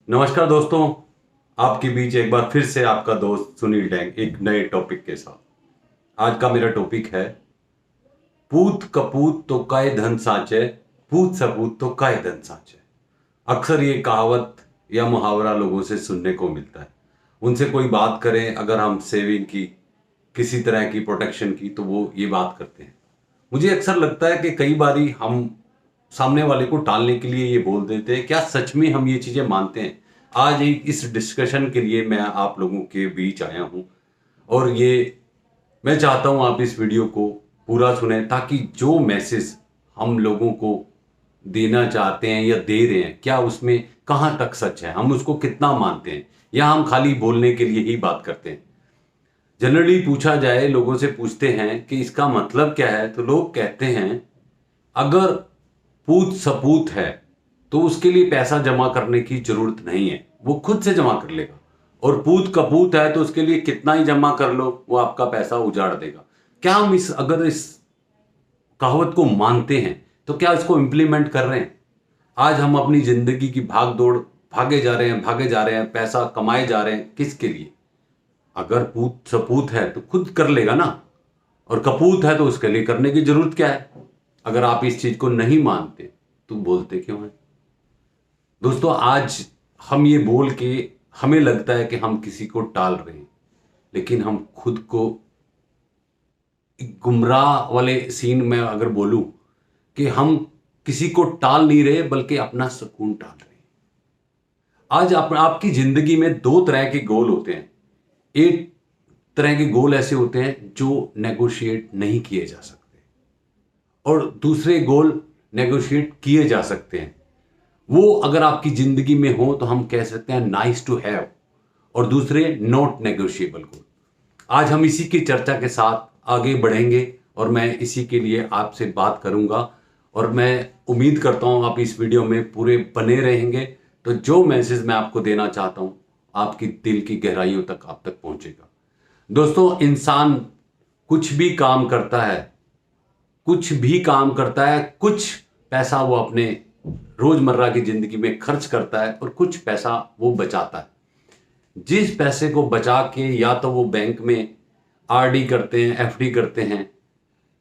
नमस्कार दोस्तों, आपके बीच एक बार फिर से आपका दोस्त सुनील डैंग एक नए टॉपिक के साथ। आज का मेरा टॉपिक है पूत कपूत तो काय धन साचे, पूत सपूत तो काय धन साचे। अक्सर ये कहावत या मुहावरा लोगों से सुनने को मिलता है। उनसे कोई बात करें अगर हम सेविंग की, किसी तरह की प्रोटेक्शन की, तो वो ये बात करते हैं। मुझे अक्सर लगता है कि कई बारी हम सामने वाले को टालने के लिए ये बोल देते हैं। क्या सच में हम ये चीजें मानते हैं? आज एक इस डिस्कशन के लिए मैं आप लोगों के बीच आया हूं और ये मैं चाहता हूं आप इस वीडियो को पूरा सुने, ताकि जो मैसेज हम लोगों को देना चाहते हैं या दे रहे हैं, क्या उसमें कहां तक सच है, हम उसको कितना मानते हैं, या हम खाली बोलने के लिए ही बात करते हैं। जनरली पूछा जाए, लोगों से पूछते हैं कि इसका मतलब क्या है, तो लोग कहते हैं अगर पूत सपूत है तो उसके लिए पैसा जमा करने की जरूरत नहीं है, वो खुद से जमा कर लेगा। और पूत कपूत है तो उसके लिए कितना ही जमा कर लो, वो आपका पैसा उजाड़ देगा। क्या हम अगर इस कहावत को मानते हैं तो क्या इसको इंप्लीमेंट कर रहे हैं? आज हम अपनी जिंदगी की भाग दौड़ भागे जा रहे हैं, पैसा कमाए जा रहे हैं, किसके लिए? अगर पूत सपूत है तो खुद कर लेगा ना, और कपूत है तो उसके लिए करने की जरूरत क्या है? अगर आप इस चीज को नहीं मानते तो बोलते क्यों हैं? दोस्तों, आज हम ये बोल के हमें लगता है कि हम किसी को टाल रहे हैं, लेकिन हम खुद को एक गुमराह वाले सीन में अगर बोलूं कि हम किसी को टाल नहीं रहे बल्कि अपना सुकून टाल रहे हैं। आज आपकी जिंदगी में दो तरह के गोल होते हैं। एक तरह के गोल ऐसे होते हैं जो नेगोशिएट नहीं किए जा सकते, और दूसरे गोल नेगोशिएट किए जा सकते हैं। वो अगर आपकी जिंदगी में हो तो हम कह सकते हैं नाइस टू हैव, और दूसरे नॉट नेगोशिएबल गोल। आज हम इसी की चर्चा के साथ आगे बढ़ेंगे और मैं इसी के लिए आपसे बात करूंगा, और मैं उम्मीद करता हूं आप इस वीडियो में पूरे बने रहेंगे, तो जो मैसेज मैं आपको देना चाहता हूं आपकी दिल की गहराइयों तक आप तक पहुंचेगा। दोस्तों, इंसान कुछ भी काम करता है, कुछ पैसा वो अपने रोजमर्रा की जिंदगी में खर्च करता है और कुछ पैसा वो बचाता है। जिस पैसे को बचा के या तो वो बैंक में आरडी करते हैं, एफडी करते हैं,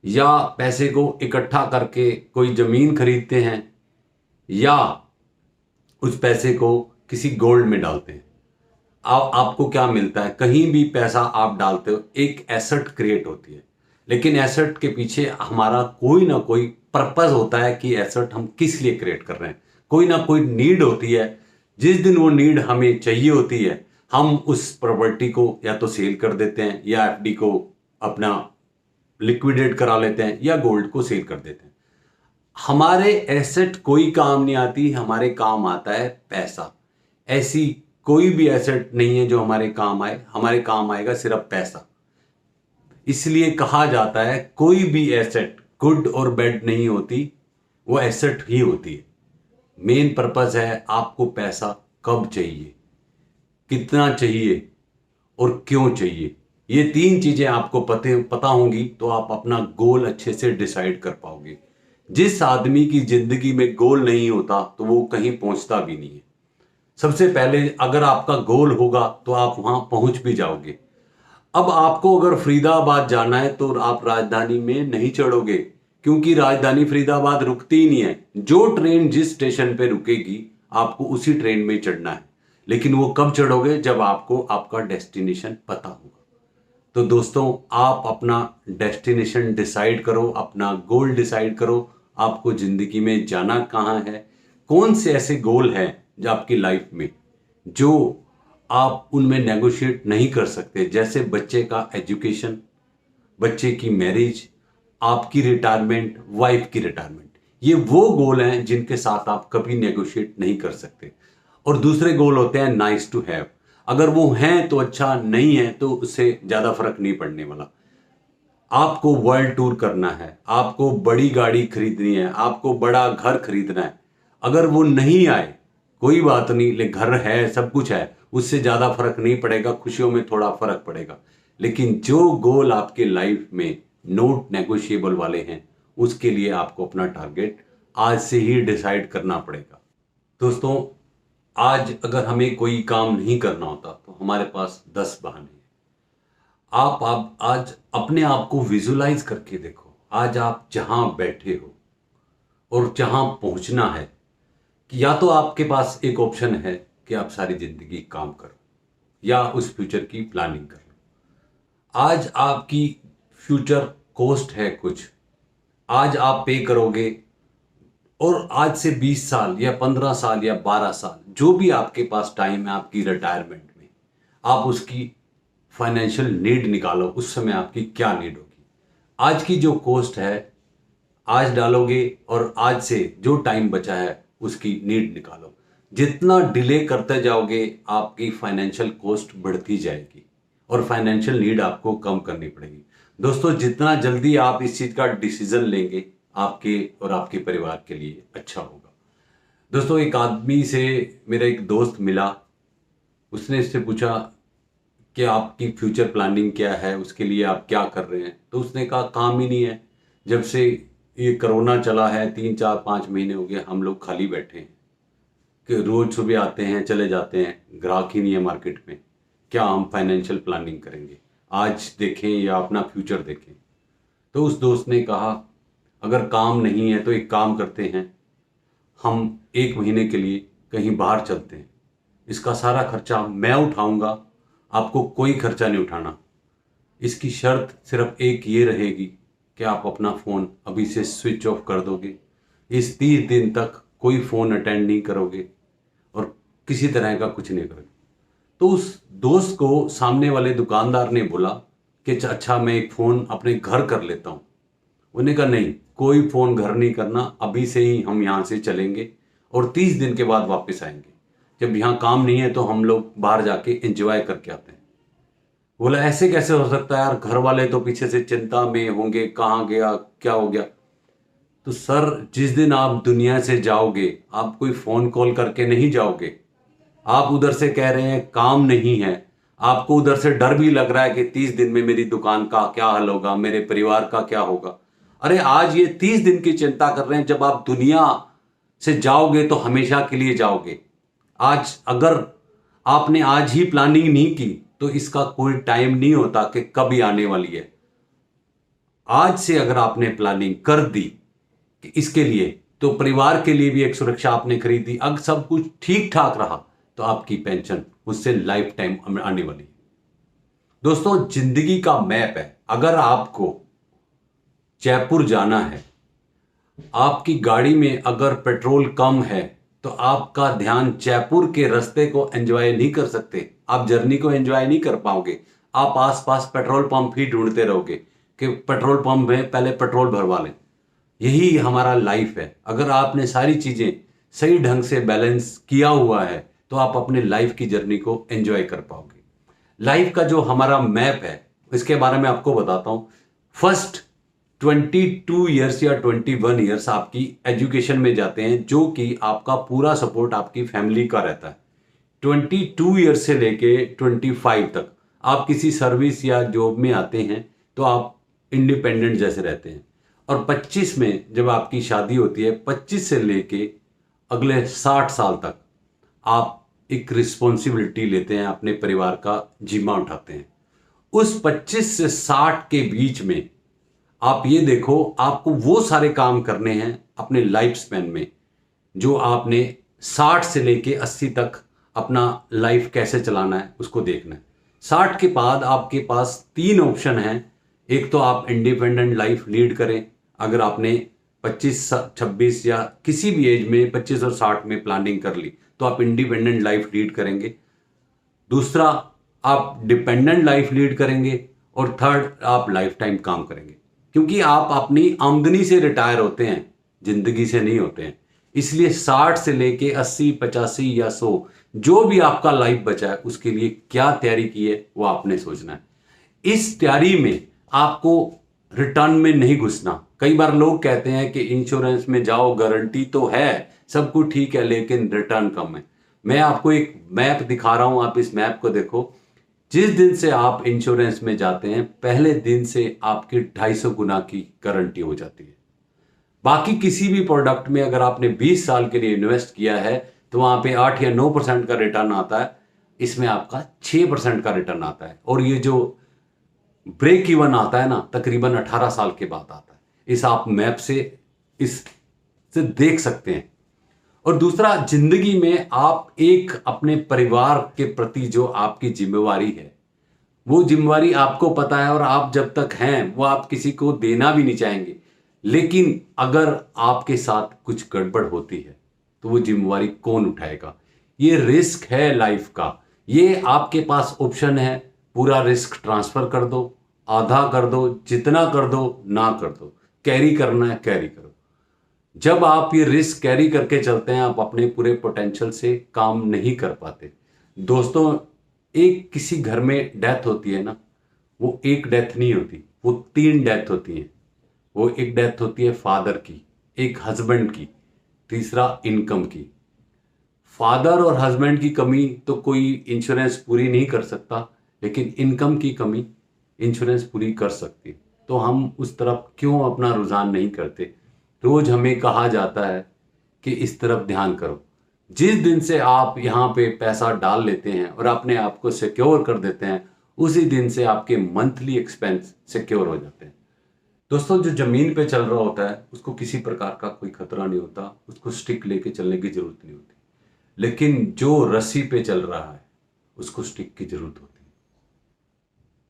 या पैसे को इकट्ठा करके कोई जमीन खरीदते हैं, या उस पैसे को किसी गोल्ड में डालते हैं। आपको क्या मिलता है? कहीं भी पैसा आप डालते हो एक एसेट क्रिएट होती है, लेकिन एसेट के पीछे हमारा कोई ना कोई पर्पस होता है कि एसेट हम किस लिए क्रिएट कर रहे हैं। कोई ना कोई नीड होती है। जिस दिन वो नीड हमें चाहिए होती है, हम उस प्रॉपर्टी को या तो सेल कर देते हैं, या एफडी को अपना लिक्विडेट करा लेते हैं, या गोल्ड को सेल कर देते हैं। हमारे एसेट कोई काम नहीं आती, हमारे काम आता है पैसा। ऐसी कोई भी एसेट नहीं है जो हमारे काम आए, हमारे काम आएगा सिर्फ पैसा। इसलिए कहा जाता है कोई भी एसेट गुड और बैड नहीं होती, वो एसेट ही होती है। मेन पर्पस है आपको पैसा कब चाहिए, कितना चाहिए और क्यों चाहिए। ये तीन चीजें आपको पता होंगी तो आप अपना गोल अच्छे से डिसाइड कर पाओगे। जिस आदमी की जिंदगी में गोल नहीं होता तो वो कहीं पहुंचता भी नहीं है। सबसे पहले अगर आपका गोल होगा तो आप वहां पहुंच भी जाओगे। अब आपको अगर फरीदाबाद जाना है तो आप राजधानी में नहीं चढ़ोगे, क्योंकि राजधानी फरीदाबाद रुकती ही नहीं है। जो ट्रेन जिस स्टेशन पे रुकेगी आपको उसी ट्रेन में चढ़ना है, लेकिन वो कब चढ़ोगे? जब आपको आपका डेस्टिनेशन पता होगा। तो दोस्तों, आप अपना डेस्टिनेशन डिसाइड करो, अपना गोल डिसाइड करो। आपको जिंदगी में जाना कहाँ है? कौन से ऐसे गोल हैं जो आपकी लाइफ में जो आप उनमें नेगोशिएट नहीं कर सकते? जैसे बच्चे का एजुकेशन, बच्चे की मैरिज, आपकी रिटायरमेंट, वाइफ की रिटायरमेंट। ये वो गोल हैं जिनके साथ आप कभी नेगोशिएट नहीं कर सकते। और दूसरे गोल होते हैं नाइस टू हैव। अगर वो हैं तो अच्छा, नहीं है तो उससे ज्यादा फर्क नहीं पड़ने वाला। आपको वर्ल्ड टूर करना है, आपको बड़ी गाड़ी खरीदनी है, आपको बड़ा घर खरीदना है, अगर वो नहीं आए कोई बात नहीं, ले घर है, सब कुछ है, उससे ज्यादा फर्क नहीं पड़ेगा, खुशियों में थोड़ा फर्क पड़ेगा। लेकिन जो गोल आपके लाइफ में नॉट नेगोशिएबल वाले हैं, उसके लिए आपको अपना टारगेट आज से ही डिसाइड करना पड़ेगा। दोस्तों, आज अगर हमें कोई काम नहीं करना होता तो हमारे पास 10 बहाने हैं। आप आज अपने आप को विजुलाइज करके देखो, आज आप जहां बैठे हो और जहां पहुंचना है, कि या तो आपके पास एक ऑप्शन है कि आप सारी जिंदगी काम करो या उस फ्यूचर की प्लानिंग करो। आज आपकी फ्यूचर कॉस्ट है कुछ, आज आप पे करोगे और आज से 20 साल या 15 साल या 12 साल जो भी आपके पास टाइम है आपकी रिटायरमेंट में, आप उसकी फाइनेंशियल नीड निकालो। उस समय आपकी क्या नीड होगी, आज की जो कॉस्ट है आज डालोगे और आज से जो टाइम बचा है उसकी नीड निकालो। जितना डिले करते जाओगे आपकी फाइनेंशियल कॉस्ट बढ़ती जाएगी और फाइनेंशियल नीड आपको कम करनी पड़ेगी। दोस्तों, जितना जल्दी आप इस चीज़ का डिसीजन लेंगे आपके और आपके परिवार के लिए अच्छा होगा। दोस्तों, एक आदमी से मेरा एक दोस्त मिला, उसने इससे पूछा कि आपकी फ्यूचर प्लानिंग क्या है, उसके लिए आप क्या कर रहे हैं। तो उसने कहा काम ही नहीं है, जब से ये कोरोना चला है 3 4 5 महीने हो गए हम लोग खाली बैठे हैं कि रोज सुबह आते हैं चले जाते हैं, ग्राहक ही नहीं है मार्केट में, क्या हम फाइनेंशियल प्लानिंग करेंगे, आज देखें या अपना फ्यूचर देखें। तो उस दोस्त ने कहा अगर काम नहीं है तो एक काम करते हैं, हम 1 महीने के लिए कहीं बाहर चलते हैं, इसका सारा खर्चा मैं उठाऊंगा, आपको कोई खर्चा नहीं उठाना। इसकी शर्त सिर्फ एक ये रहेगी कि आप अपना फ़ोन अभी से स्विच ऑफ कर दोगे, इस 30 दिन तक कोई फ़ोन अटेंड नहीं करोगे और किसी तरह का कुछ नहीं करोगे। तो उस दोस्त को सामने वाले दुकानदार ने बोला कि अच्छा मैं एक फ़ोन अपने घर कर लेता हूँ। उन्होंने कहा नहीं, कोई फ़ोन घर नहीं करना, अभी से ही हम यहाँ से चलेंगे और 30 दिन के बाद वापस आएंगे। जब यहाँ काम नहीं है तो हम लोग बाहर जाके एंजॉय करके आते हैं। बोला ऐसे कैसे हो सकता है यार, घर वाले तो पीछे से चिंता में होंगे, कहाँ गया क्या हो गया। तो सर, जिस दिन आप दुनिया से जाओगे आप कोई फ़ोन कॉल करके नहीं जाओगे। आप उधर से कह रहे हैं काम नहीं है, आपको उधर से डर भी लग रहा है कि 30 दिन में मेरी दुकान का क्या हाल होगा, मेरे परिवार का क्या होगा। अरे आज ये 30 दिन की चिंता कर रहे हैं, जब आप दुनिया से जाओगे तो हमेशा के लिए जाओगे। आज अगर आपने आज ही प्लानिंग नहीं की तो इसका कोई टाइम नहीं होता कि कब ही आने वाली है। आज से अगर आपने प्लानिंग कर दी कि इसके लिए, तो परिवार के लिए भी एक सुरक्षा आपने खरीदी, अगर सब कुछ ठीक ठाक रहा तो आपकी पेंशन उससे लाइफ टाइम आने वाली है। दोस्तों, जिंदगी का मैप है। अगर आपको जयपुर जाना है, आपकी गाड़ी में अगर पेट्रोल कम है तो आपका ध्यान जयपुर के रास्ते को एंजॉय नहीं कर सकते, आप जर्नी को एंजॉय नहीं कर पाओगे। आप आसपास पेट्रोल पंप ही ढूंढते रहोगे कि पेट्रोल पंप में पहले पेट्रोल भरवा लें। यही हमारा लाइफ है। अगर आपने सारी चीज़ें सही ढंग से बैलेंस किया हुआ है तो आप अपने लाइफ की जर्नी को एंजॉय कर पाओगे। लाइफ का जो हमारा मैप है इसके बारे में आपको बताता हूँ। फर्स्ट 22 ईयर्स या 21 ईयर्स आपकी एजुकेशन में जाते हैं, जो कि आपका पूरा सपोर्ट आपकी फैमिली का रहता है। 22 ईयर्स से लेके 25 तक आप किसी सर्विस या जॉब में आते हैं तो आप इंडिपेंडेंट जैसे रहते हैं। और 25 में जब आपकी शादी होती है, 25 से लेके अगले 60 साल तक आप एक रिस्पॉन्सिबिलिटी लेते हैं, अपने परिवार का जिम्मा उठाते हैं। उस 25 से 60 के बीच में आप ये देखो, आपको वो सारे काम करने हैं अपने लाइफ स्पैन में जो आपने 60 से लेके 80 तक अपना लाइफ कैसे चलाना है उसको देखना है। 60 के बाद आपके पास 3 ऑप्शन हैं। एक तो आप इंडिपेंडेंट लाइफ लीड करें, अगर आपने 25 26 या किसी भी एज में 25 और 60 में प्लानिंग कर ली तो आप इंडिपेंडेंट लाइफ लीड करेंगे। दूसरा, आप डिपेंडेंट लाइफ लीड करेंगे। और थर्ड, आप लाइफ टाइम काम करेंगे, क्योंकि आप अपनी आमदनी से रिटायर होते हैं, जिंदगी से नहीं होते हैं। इसलिए 60 से लेके 80 85 या 100 जो भी आपका लाइफ बचा है उसके लिए क्या तैयारी की है वो आपने सोचना है। इस तैयारी में आपको रिटर्न में नहीं घुसना। कई बार लोग कहते हैं कि इंश्योरेंस में जाओ, गारंटी तो है, सब कुछ ठीक है, लेकिन रिटर्न कम है। मैं आपको एक मैप दिखा रहा हूं, आप इस मैप को देखो। जिस दिन से आप इंश्योरेंस में जाते हैं पहले दिन से आपकी 250 गुना की गारंटी हो जाती है। बाकी किसी भी प्रोडक्ट में अगर आपने 20 साल के लिए इन्वेस्ट किया है तो वहाँ पे 8 या 9% का रिटर्न आता है, इसमें आपका 6% का रिटर्न आता है। और ये जो ब्रेक इवन आता है ना, तकरीबन 18 साल के बाद आता है। इस आप मैप से इस से देख सकते हैं। और दूसरा, जिंदगी में आप एक अपने परिवार के प्रति जो आपकी जिम्मेवारी है, वो जिम्मेवारी आपको पता है और आप जब तक हैं वो आप किसी को देना भी नहीं चाहेंगे। लेकिन अगर आपके साथ कुछ गड़बड़ होती है तो वो जिम्मेवारी कौन उठाएगा? ये रिस्क है लाइफ का। ये आपके पास ऑप्शन है, पूरा रिस्क ट्रांसफर कर दो, आधा कर दो, जितना कर दो, ना कर दो। कैरी करना है कैरी करो। जब आप ये रिस्क कैरी करके चलते हैं, आप अपने पूरे पोटेंशियल से काम नहीं कर पाते। दोस्तों, एक किसी घर में डेथ होती है ना, वो एक डेथ नहीं होती, वो 3 डेथ होती हैं। वो एक डेथ होती है फादर की, एक हस्बैंड की, तीसरा इनकम की। फादर और हस्बैंड की कमी तो कोई इंश्योरेंस पूरी नहीं कर सकता, लेकिन इनकम की कमी इंश्योरेंस पूरी कर सकती। तो हम उस तरफ क्यों अपना रुझान नहीं करते? रोज हमें कहा जाता है कि इस तरफ ध्यान करो। जिस दिन से आप यहाँ पे पैसा डाल लेते हैं और अपने आप को सिक्योर कर देते हैं, उसी दिन से आपके मंथली एक्सपेंस सिक्योर हो जाते हैं। दोस्तों, जो जमीन पे चल रहा होता है उसको किसी प्रकार का कोई खतरा नहीं होता, उसको स्टिक लेके चलने की जरूरत नहीं होती। लेकिन जो रस्सी पे चल रहा है उसको स्टिक की जरूरत होती है,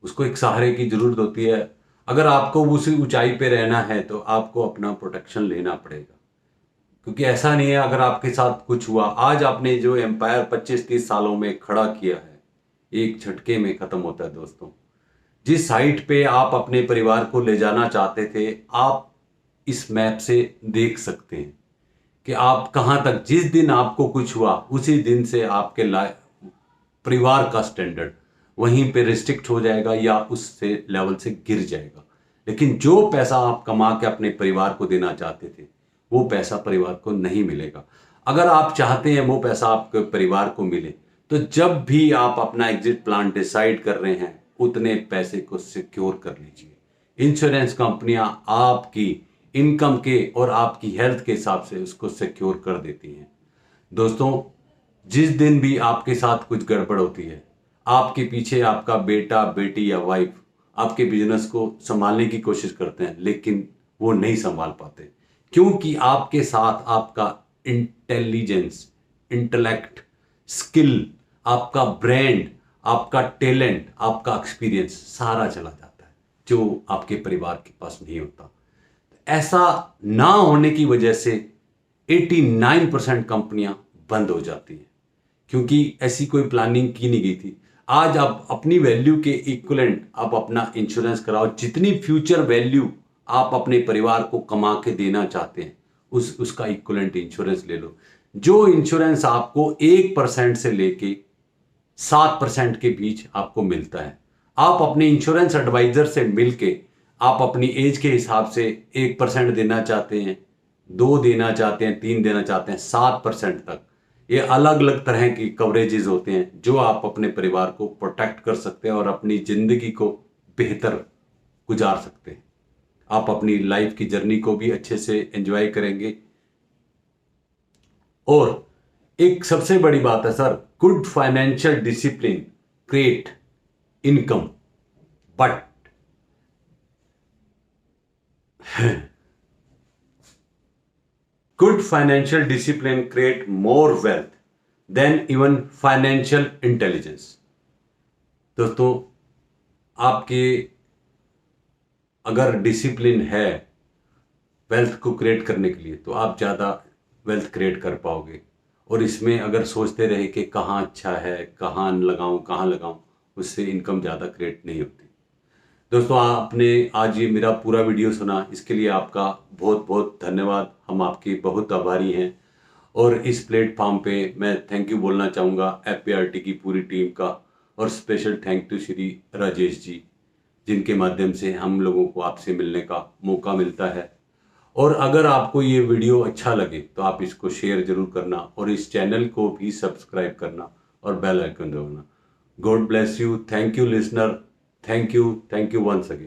उसको एक सहारे की जरूरत होती है। अगर आपको उसी ऊंचाई पे रहना है तो आपको अपना प्रोटेक्शन लेना पड़ेगा। क्योंकि ऐसा नहीं है अगर आपके साथ कुछ हुआ, आज आपने जो एम्पायर 25-30 सालों में खड़ा किया है, एक झटके में खत्म होता है। दोस्तों, जिस हाइट पे आप अपने परिवार को ले जाना चाहते थे, आप इस मैप से देख सकते हैं कि आप कहां तक, जिस दिन आपको कुछ हुआ उसी दिन से आपके परिवार का स्टैंडर्ड वहीं पे रिस्ट्रिक्ट हो जाएगा या उससे लेवल से गिर जाएगा। लेकिन जो पैसा आप कमा के अपने परिवार को देना चाहते थे, वो पैसा परिवार को नहीं मिलेगा। अगर आप चाहते हैं वो पैसा आपके परिवार को मिले, तो जब भी आप अपना एग्जिट प्लान डिसाइड कर रहे हैं, उतने पैसे को सिक्योर कर लीजिए। इंश्योरेंस कंपनियां आपकी इनकम के और आपकी हेल्थ के हिसाब से उसको सिक्योर कर देती हैं। दोस्तों, जिस दिन भी आपके साथ कुछ गड़बड़ होती है, आपके पीछे आपका बेटा, बेटी या वाइफ आपके बिजनेस को संभालने की कोशिश करते हैं, लेकिन वो नहीं संभाल पाते, क्योंकि आपके साथ आपका इंटेलिजेंस, इंटेलेक्ट, स्किल, आपका ब्रांड, आपका टैलेंट, आपका एक्सपीरियंस सारा चला जाता है, जो आपके परिवार के पास नहीं होता। ऐसा ना होने की वजह से 89% कंपनियां बंद हो जाती हैं, क्योंकि ऐसी कोई प्लानिंग की नहीं गई थी। आज आप अपनी वैल्यू के इक्विवेलेंट आप अपना इंश्योरेंस कराओ। जितनी फ्यूचर वैल्यू आप अपने परिवार को कमा के देना चाहते हैं, उसका इक्विवेलेंट इंश्योरेंस ले लो। जो इंश्योरेंस आपको 1% से लेके 7% के बीच आपको मिलता है। आप अपने इंश्योरेंस एडवाइजर से मिलके आप अपनी एज के हिसाब से 1% देना चाहते हैं, 2 देना चाहते हैं, 3 देना चाहते हैं, 7% तक, ये अलग अलग तरह की कवरेजेस होते हैं जो आप अपने परिवार को प्रोटेक्ट कर सकते हैं और अपनी जिंदगी को बेहतर गुजार सकते हैं। आप अपनी लाइफ की जर्नी को भी अच्छे से एंजॉय करेंगे। और एक सबसे बड़ी बात है sir, good financial discipline create income, but good financial discipline create more wealth than even financial intelligence। दोस्तों, आपके अगर डिसिप्लिन है वेल्थ को क्रिएट करने के लिए, तो आप ज़्यादा वेल्थ क्रिएट कर पाओगे। और इसमें अगर सोचते रहे कि कहाँ अच्छा है, कहाँ लगाऊं, उससे इनकम ज़्यादा क्रिएट नहीं होती। दोस्तों, आपने आज ये मेरा पूरा वीडियो सुना, इसके लिए आपका बहुत बहुत धन्यवाद। हम आपके बहुत आभारी हैं। और इस प्लेटफॉर्म पे मैं थैंक यू बोलना चाहूँगा FPRT की पूरी टीम का, और special thank to Shri Rajesh ji, जिनके माध्यम से हम लोगों को आपसे मिलने का मौका मिलता है। और अगर आपको ये वीडियो अच्छा लगे तो आप इसको शेयर जरूर करना और इस चैनल को भी सब्सक्राइब करना और बेल आइकन दबाना। God bless you. Thank you listener. Thank you once again।